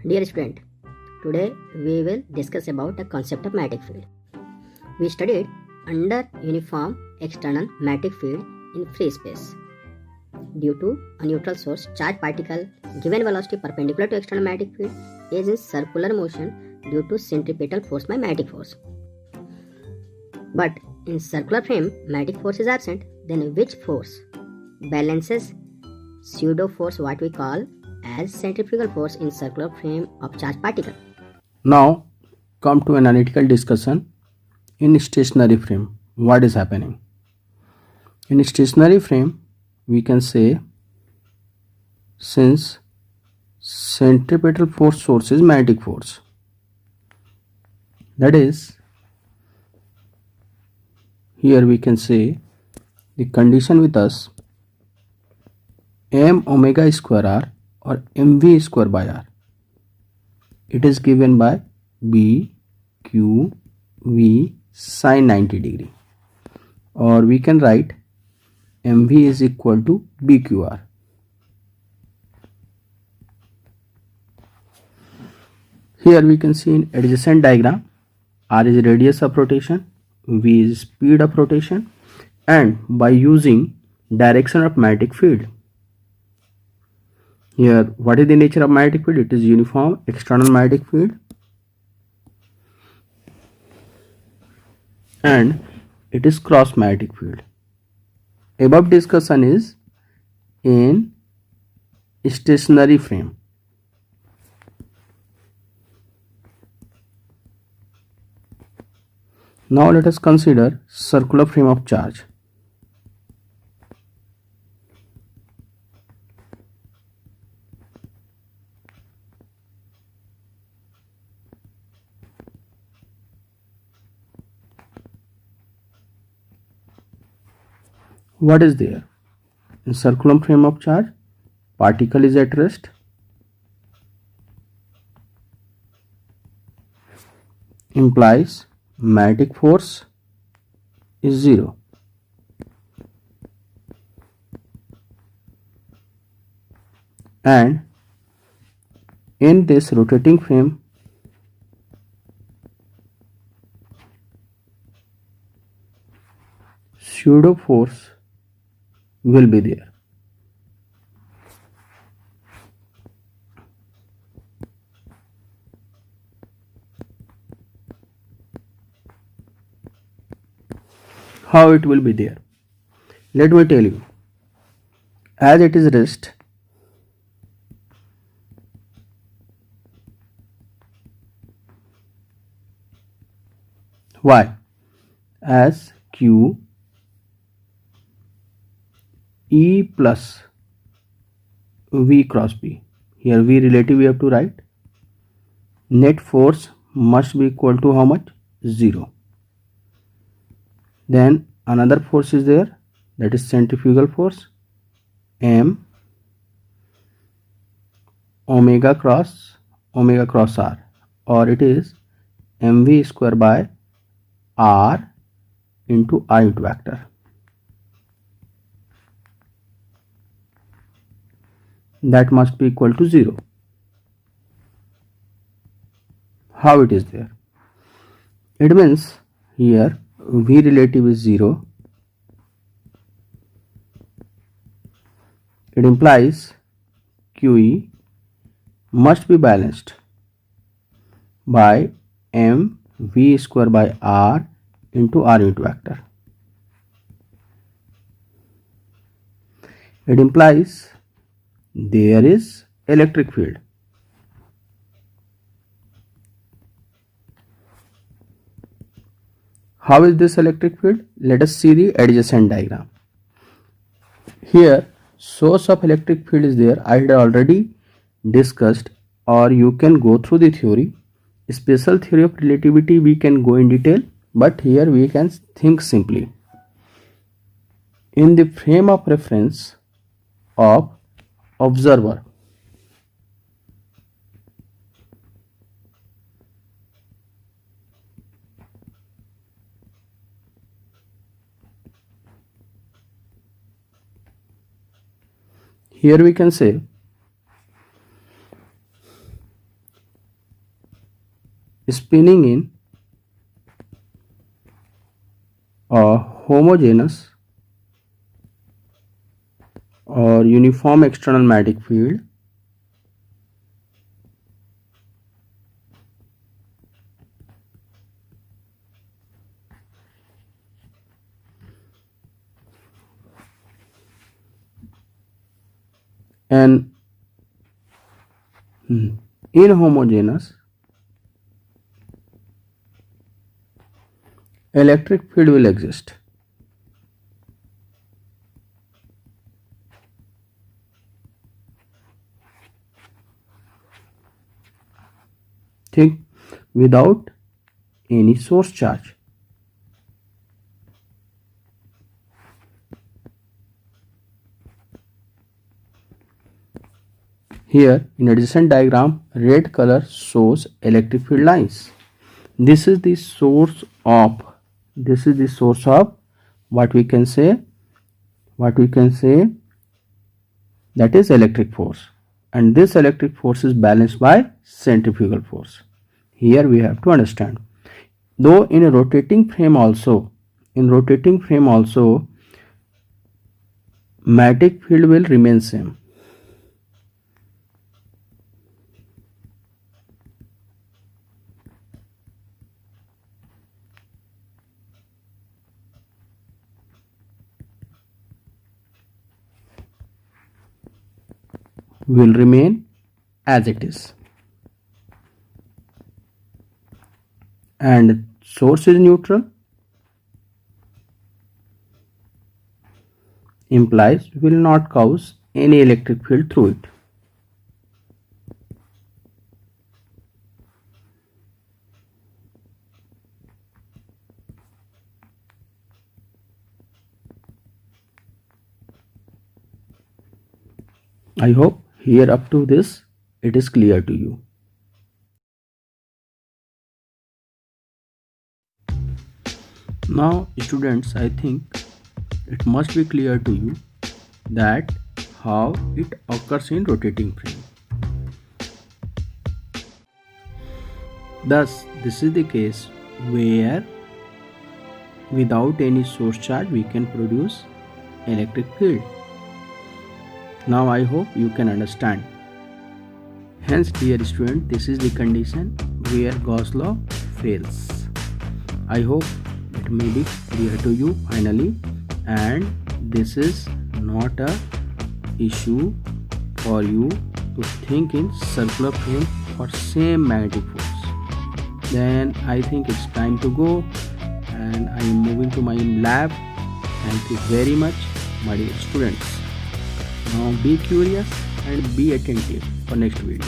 Dear student, today we will discuss about the concept of magnetic field. We studied under uniform external magnetic field in free space. Due to a neutral source, charged particle given velocity perpendicular to external magnetic field is in circular motion due to centripetal force by magnetic force. But in circular frame, magnetic force is absent. Then which force balances pseudo force, what we call as centrifugal force in circular frame of charged particle? Now come to an analytical discussion. In stationary frame, what is happening? In stationary frame, we can say, since centripetal force source is magnetic force, that is, here we can say the condition with us m omega square r or mv square by r, it is given by b q v sin 90 degree, or we can write mv is equal to bqr. Here we can see in adjacent diagram, r is radius of rotation, v is speed of rotation, and by using direction of magnetic field. Here, what is the nature of magnetic field? It is uniform external magnetic field, and it is cross magnetic field. Above discussion is in stationary frame. Now let us consider circular frame of charge. What is there? In circular frame of charge, particle is at rest. Implies magnetic force is 0. And in this rotating frame, pseudo force will be there. How it will be there? Let me tell you. As it is rest, why? As q E plus V cross B. Here V relative we have to write. Net force must be equal to how much? 0. Then another force is there, that is centrifugal force, M omega cross R, or it is mv square by r into I unit vector. That must be equal to 0. How it is there? It means here V relative is 0. It implies QE must be balanced by mv square by r into r unit vector. It implies there is electric field. How is this electric field? Let us see the adjacent diagram. Here source of electric field is there. I had already discussed, or you can go through the theory. Special theory of relativity we can go in detail, but here we can think simply. In the frame of reference of observer, here we can say spinning in a homogeneous or uniform external magnetic field and inhomogeneous electric field will exist. Think without any source charge. Here in adjacent diagram, red color shows electric field lines. This is the source of what we can say that is electric force, and this electric force is balanced by centrifugal force. Here we have to understand, though in a rotating frame also magnetic field will remain same. Will remain as it is, and source is neutral, implies will not cause any electric field through it. I hope here up to this it is clear to you. Now students, I think it must be clear to you that how it occurs in rotating frame. Thus this is the case where without any source charge we can produce electric field. Now I hope you can understand. Hence dear student, this is the condition where Gauss law fails. I hope it may be clear to you finally, and this is not a issue for you to think in circular frame for same magnetic force. Then I think it's time to go, and I am moving to my lab. Thank you very much, my dear students. Now be curious and be attentive for next video.